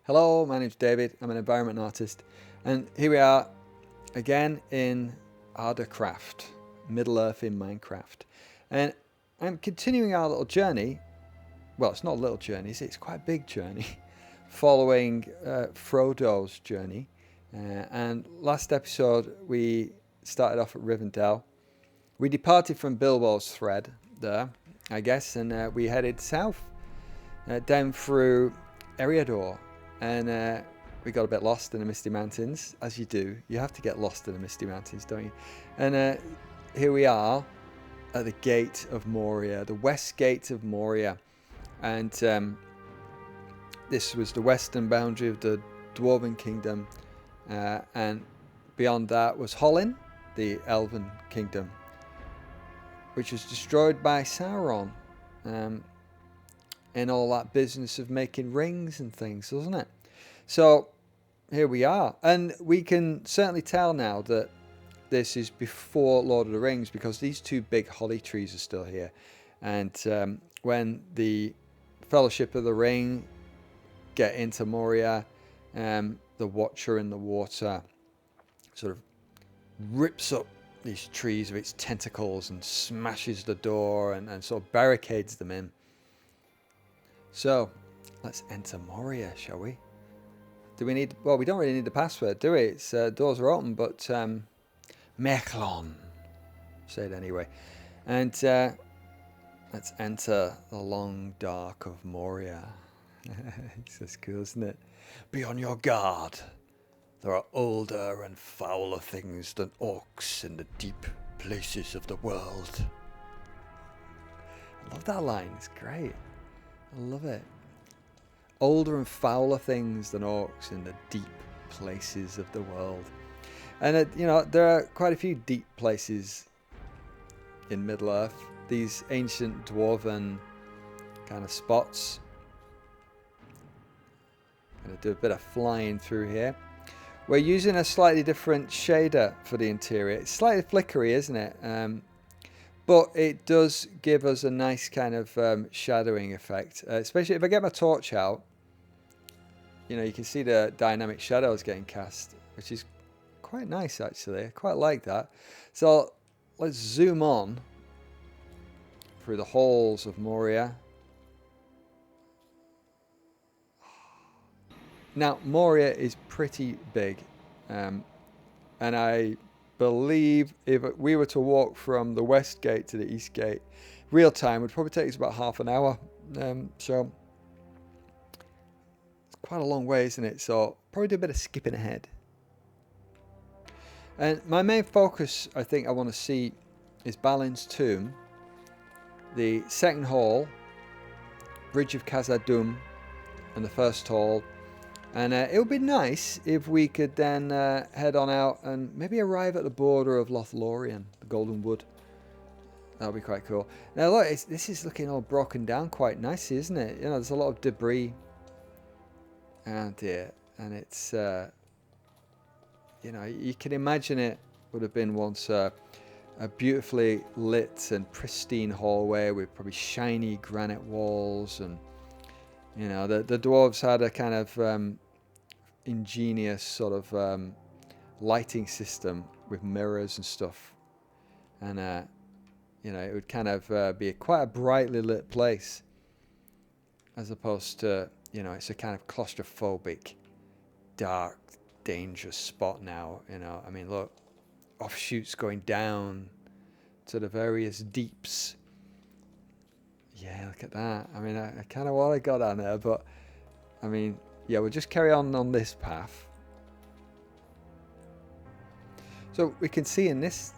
Hello, my name's David. I'm an environment artist, and here we are again in ArdaCraft, Middle Earth in Minecraft. And I'm continuing our little journey. Well, it's not a little journey, it's quite a big journey, following Frodo's journey. And last episode we started off at Rivendell. We departed from Bilbo's thread there, I guess, and we headed south, down through Eriador. And we got a bit lost in the Misty Mountains, as you do. You have to get lost in the Misty Mountains, don't you? And here we are at the Gate of Moria, the West Gate of Moria. And this was the western boundary of the Dwarven Kingdom. And beyond that was Hollin, the Elven Kingdom, which was destroyed by Sauron. In all that business of making rings and things, doesn't it? So here we are, and we can certainly tell now that this is before Lord of the Rings, because these two big holly trees are still here. And when the Fellowship of the Ring get into Moria, the Watcher in the water sort of rips up these trees with its tentacles and smashes the door and sort of barricades them in. So, let's enter Moria, shall we? Do we need... Well, we don't really need the password, do we? It's doors are open, but... Mechlon. Say it anyway. And let's enter the long dark of Moria. It's just cool, isn't it? Be on your guard. There are older and fouler things than orcs in the deep places of the world. I love that line. It's great. I love it. Older and fouler things than orcs in the deep places of the world. And you know, there are quite a few deep places in Middle Earth. These ancient dwarven kind of spots. Gonna do a bit of flying through here. We're using a slightly different shader for the interior. It's slightly flickery, isn't it? But it does give us a nice kind of shadowing effect, especially if I get my torch out. You know, you can see the dynamic shadows getting cast, which is quite nice actually. I quite like that. So let's zoom on through the halls of Moria. Now, Moria is pretty big, and I believe if we were to walk from the West Gate to the East Gate, real time would probably take us about half an hour. So it's quite a long way, isn't it? So probably do a bit of skipping ahead. And my main focus, I think I want to see, is Balin's tomb, the second hall, Bridge of Khazad-dûm, and the first hall. And it would be nice if we could then head on out and maybe arrive at the border of Lothlórien, the Golden Wood. That would be quite cool. Now look, this is looking all broken down quite nicely, isn't it? You know, there's a lot of debris out here. And it's, you know, you can imagine it would have been once a beautifully lit and pristine hallway with probably shiny granite walls. And you know, the dwarves had a kind of ingenious sort of lighting system with mirrors and stuff. And, you know, it would kind of be quite a brightly lit place. As opposed to, you know, it's a kind of claustrophobic, dark, dangerous spot now. You know, I mean, look, offshoots going down to the various deeps. Yeah, look at that. I mean, I kind of want to go down there, but I mean, yeah, we'll just carry on this path. So we can see in this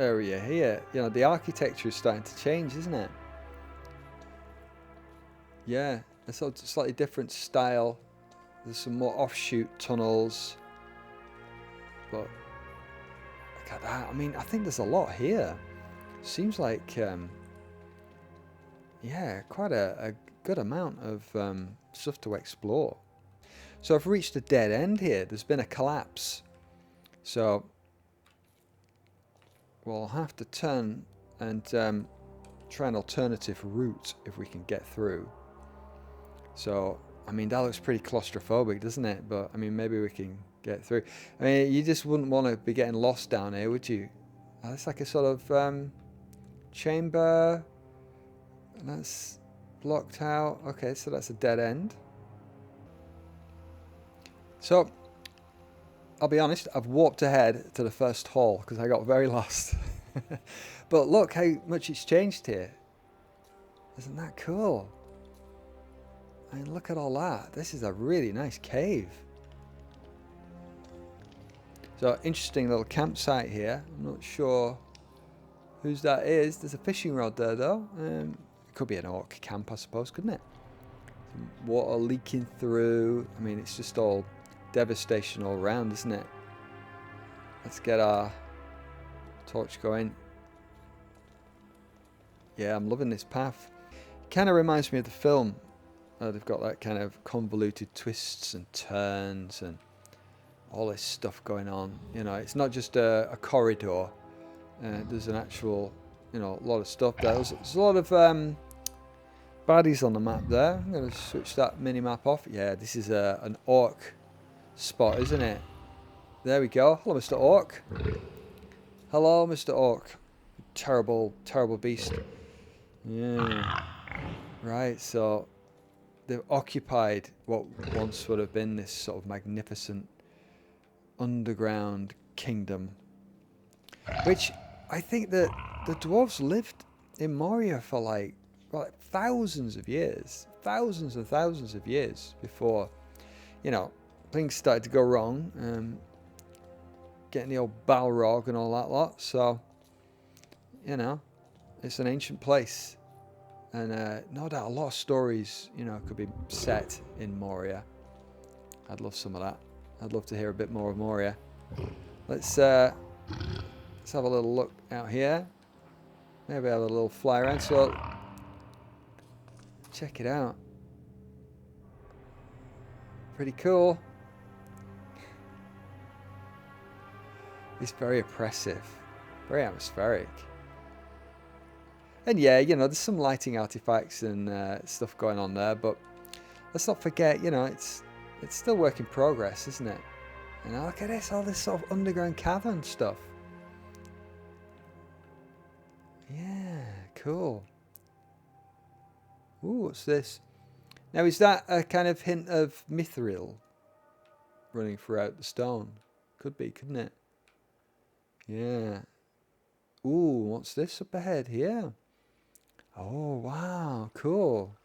area here, you know, the architecture is starting to change, isn't it? Yeah, a sort of slightly different style. There's some more offshoot tunnels. But look at that. I mean, I think there's a lot here. Seems like... yeah, quite a good amount of stuff to explore. So I've reached a dead end here. There's been a collapse. So we'll have to turn and try an alternative route if we can get through. So I mean, that looks pretty claustrophobic, doesn't it? But, I mean, maybe we can get through. I mean, you just wouldn't want to be getting lost down here, would you? Oh, it's like a sort of chamber. And that's blocked out. Okay, so that's a dead end. So, I'll be honest, I've warped ahead to the first hall because I got very lost. But look how much it's changed here. Isn't that cool? I mean, look at all that. This is a really nice cave. So, interesting little campsite here. I'm not sure whose that is. There's a fishing rod there, though. It could be an orc camp, I suppose, couldn't it? Some water leaking through. I mean, it's just all devastation all around, isn't it? Let's get our torch going. Yeah, I'm loving this path. It kind of reminds me of the film. They've got that kind of convoluted twists and turns and all this stuff going on. You know, it's not just a corridor. There's an actual, you know, a lot of stuff there. There's a lot of baddies on the map there. I'm going to switch that mini-map off. Yeah, this is an orc spot, isn't it? There we go. Hello, Mr. Orc. Hello, Mr. Orc. Terrible, terrible beast. Yeah. Right, so they've occupied what once would have been this sort of magnificent underground kingdom, which I think that the dwarves lived in Moria for like thousands of years, thousands and thousands of years before, you know, things started to go wrong, getting the old Balrog and all that lot. So, you know, it's an ancient place. And no doubt a lot of stories, you know, could be set in Moria. I'd love some of that. I'd love to hear a bit more of Moria. Let's have a little look out here. Maybe have a little fly around. So, check it out. Pretty cool. It's very oppressive. Very atmospheric. And yeah, you know, there's some lighting artifacts and stuff going on there, but let's not forget, you know, it's still work in progress, isn't it? You know, look at this, all this sort of underground cavern stuff. Yeah, cool. Ooh, what's this? Now, is that a kind of hint of Mithril running throughout the stone? Could be, couldn't it? Yeah. Ooh, what's this up ahead here? Oh, wow, cool.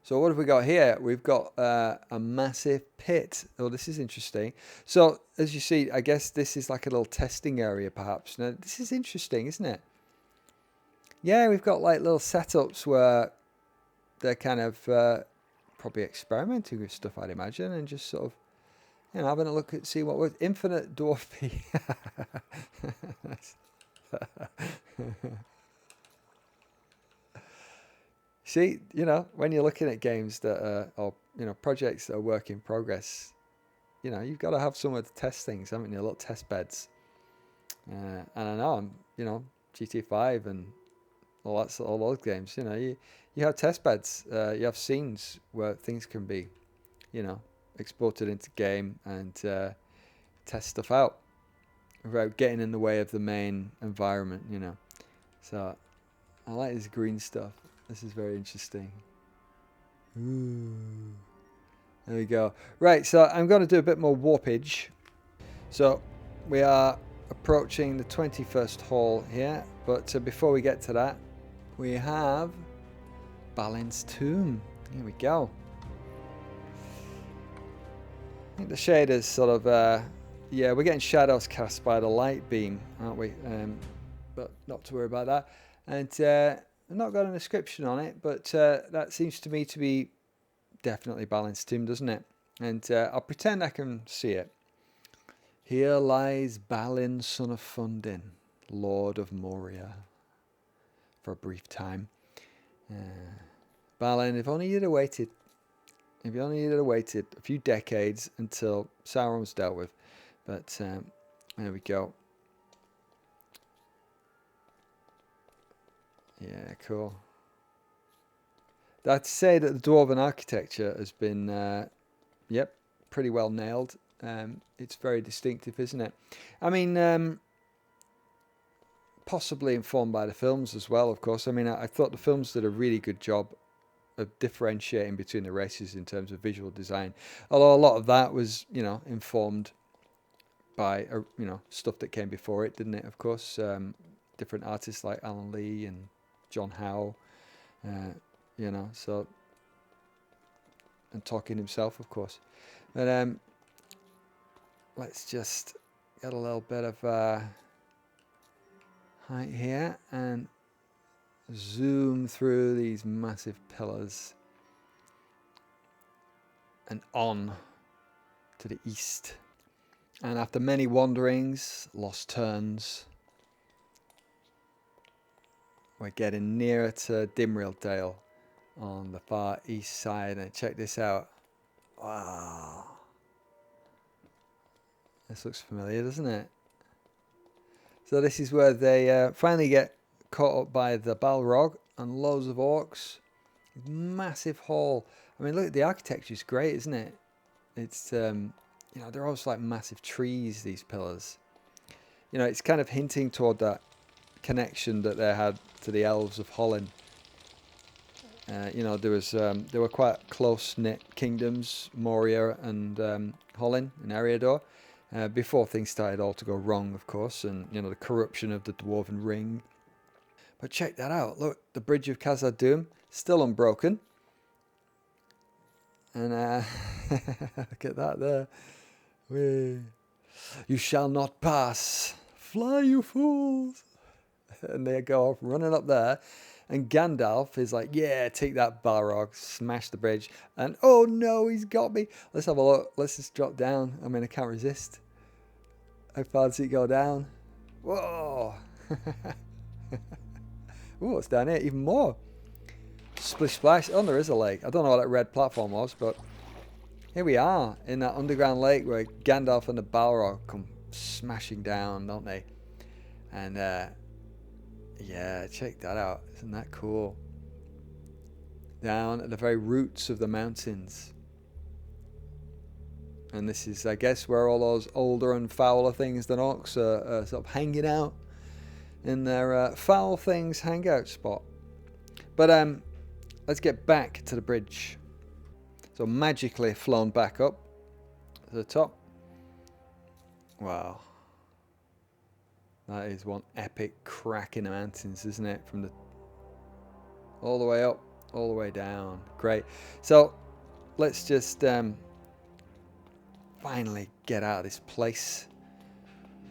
So what have we got here? We've got a massive pit. Oh, this is interesting. So, as you see, I guess this is like a little testing area, perhaps. Now, this is interesting, isn't it? Yeah, we've got like little setups where they're kind of probably experimenting with stuff, I'd imagine, and just sort of, you know, having a look at, see what with infinite dwarfy. See, you know, when you're looking at games that are, or, you know, projects that are work in progress, you know, you've got to have somewhere to test things, haven't you? Little test beds. And I know, you know, GTA 5 and all those games, you know, you have test beds. You have scenes where things can be, you know, exported into game and test stuff out without getting in the way of the main environment, you know. So I like this green stuff. This is very interesting. Ooh. There we go. Right, so I'm going to do a bit more warpage. So we are approaching the 21st hall here, but before we get to that, we have Balin's tomb. Here we go. I think the shaders sort of, yeah, we're getting shadows cast by the light beam, aren't we? But not to worry about that. And I've not got a description on it, but that seems to me to be definitely Balin's tomb, doesn't it? And I'll pretend I can see it. Here lies Balin, son of Fundin, Lord of Moria. For a brief time. Balin, if only you'd have waited. If you only you'd have waited a few decades until Sauron was dealt with. But there we go. Yeah, cool. I'd say that the Dwarven architecture has been, yep, pretty well nailed. It's very distinctive, isn't it? I mean, possibly informed by the films as well, of course. I mean, I thought the films did a really good job of differentiating between the races in terms of visual design. Although a lot of that was, you know, informed by, you know, stuff that came before it, didn't it? Of course, different artists like Alan Lee and John Howe, you know, so, and Tolkien himself, of course. But let's just get a little bit of height here and zoom through these massive pillars and on to the east. And after many wanderings, lost turns, we're getting nearer to Dimrill Dale on the far east side. And check this out. Wow. This looks familiar, doesn't it? So this is where they finally get caught up by the Balrog and loads of orcs. Massive hall. I mean, look, the architecture is great, isn't it? It's, you know, they're almost like massive trees, these pillars. You know, it's kind of hinting toward that connection that they had to the elves of Holland. You know, there were quite close-knit kingdoms, Moria and Holland and Eriador, before things started all to go wrong, of course, and, you know, the corruption of the Dwarven Ring. But check that out. Look, the bridge of Khazad-dûm, still unbroken. And look at that there. Whee. You shall not pass. Fly, you fools. And they go off running up there. And Gandalf is like, yeah, take that, Balrog. Smash the bridge. And oh no, he's got me. Let's have a look. Let's just drop down. I mean, I can't resist. How far does it go down? Whoa. Ooh, what's down here? Even more. Splish splash. Oh, there is a lake. I don't know what that red platform was, but here we are in that underground lake where Gandalf and the Balrog come smashing down, don't they? And yeah, check that out. Isn't that cool? Down at the very roots of the mountains. And this is, I guess, where all those older and fouler things than orcs are sort of hanging out in their foul things hangout spot. But let's get back to the bridge. So magically flown back up to the top. Wow. That is one epic crack in the mountains, isn't it? From the all the way up, all the way down. Great. So let's just finally get out of this place.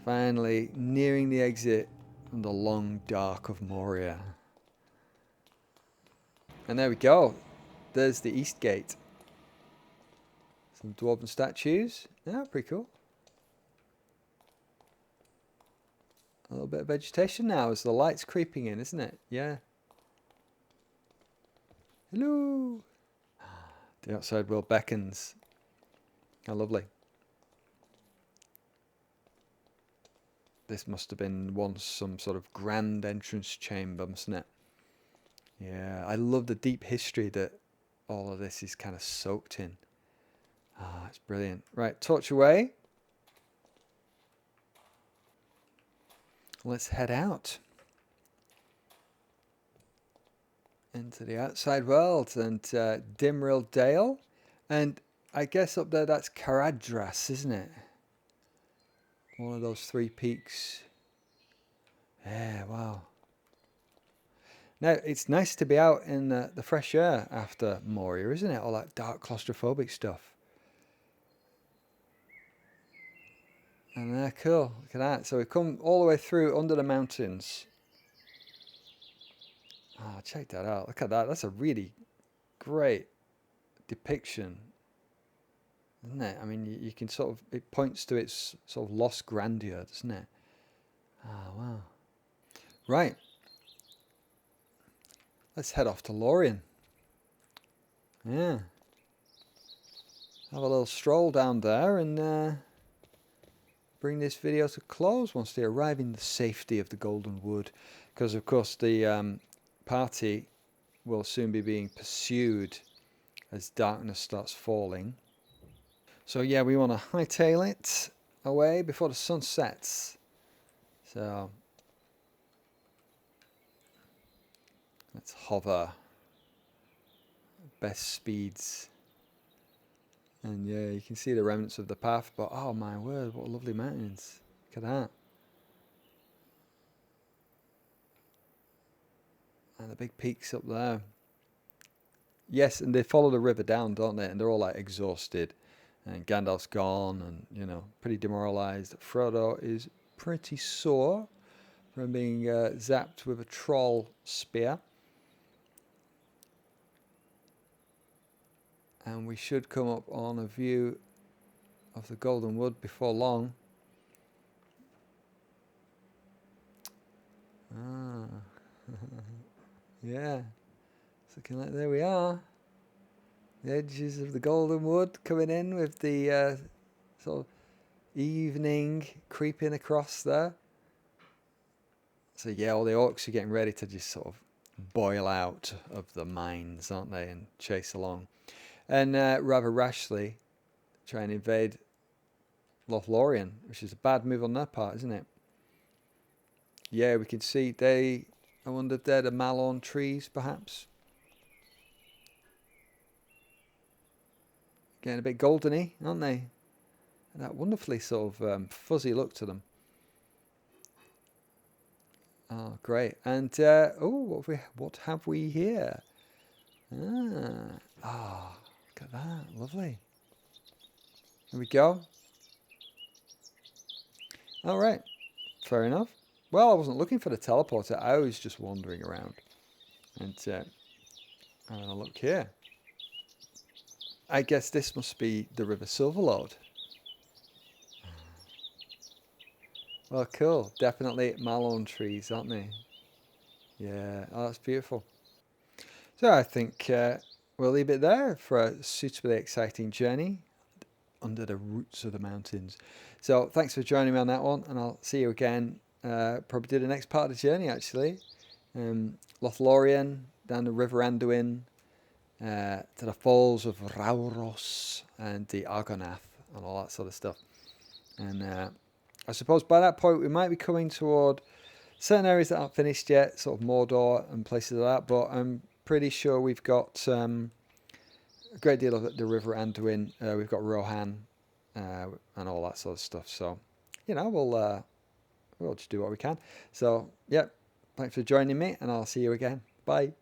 Finally nearing the exit from the long dark of Moria. And there we go. There's the east gate. Some dwarven statues. Yeah, pretty cool. A little bit of vegetation now as the light's creeping in, isn't it? Yeah. Hello. The outside world beckons. How lovely. This must have been once some sort of grand entrance chamber, mustn't it? Yeah, I love the deep history that all of this is kind of soaked in. Ah, it's brilliant. Right, torch away. Let's head out into the outside world and Dimrill Dale. And I guess up there that's Caradhras, isn't it? One of those three peaks. Yeah, wow. Now, it's nice to be out in the fresh air after Moria, isn't it? All that dark claustrophobic stuff. And they're cool. Look at that. So we've come all the way through under the mountains. Oh, check that out. Look at that. That's a really great depiction, isn't it? I mean, you can sort of, it points to its sort of lost grandeur, doesn't it? Oh, wow. Right. Let's head off to Lothlórien. Yeah. Have a little stroll down there and bring this video to close once they arrive in the safety of the Golden Wood. Because, of course, the party will soon be being pursued as darkness starts falling. So yeah, we want to hightail it away before the sun sets. So let's hover. Best speeds. And yeah, you can see the remnants of the path, but oh my word, what lovely mountains. Look at that. And the big peaks up there. Yes, and they follow the river down, don't they? And they're all like exhausted. And Gandalf's gone and, you know, pretty demoralized. Frodo is pretty sore from being zapped with a troll spear. And we should come up on a view of the Golden Wood before long. Ah. Yeah. It's looking like there we are. The edges of the Golden Wood coming in with the sort of evening creeping across there. So yeah, all the orcs are getting ready to just sort of boil out of the mines, aren't they, and chase along. And rather rashly try and invade Lothlórien, which is a bad move on their part, isn't it? Yeah, we can see I wonder if they're the Malorn trees, perhaps. Getting a bit goldeny, aren't they? And that wonderfully sort of fuzzy look to them. Oh, great. And, what have we here? Look at that. Lovely. There we go. All right. Fair enough. Well, I wasn't looking for the teleporter. I was just wandering around. And look here. I guess this must be the River Silverlord. Well, cool. Definitely Malorn trees, aren't they? Yeah. Oh, that's beautiful. So I think we'll leave it there for a suitably exciting journey under the roots of the mountains. So thanks for joining me on that one, and I'll see you again. Probably do the next part of the journey, actually. Lothlórien, down the River Anduin, to the falls of Rauros and the Argonath and all that sort of stuff. And I suppose by that point we might be coming toward certain areas that aren't finished yet, sort of Mordor and places like that, but I'm pretty sure we've got a great deal of the River Anduin. We've got Rohan and all that sort of stuff. So, you know, we'll just do what we can. So, yeah, thanks for joining me, and I'll see you again. Bye.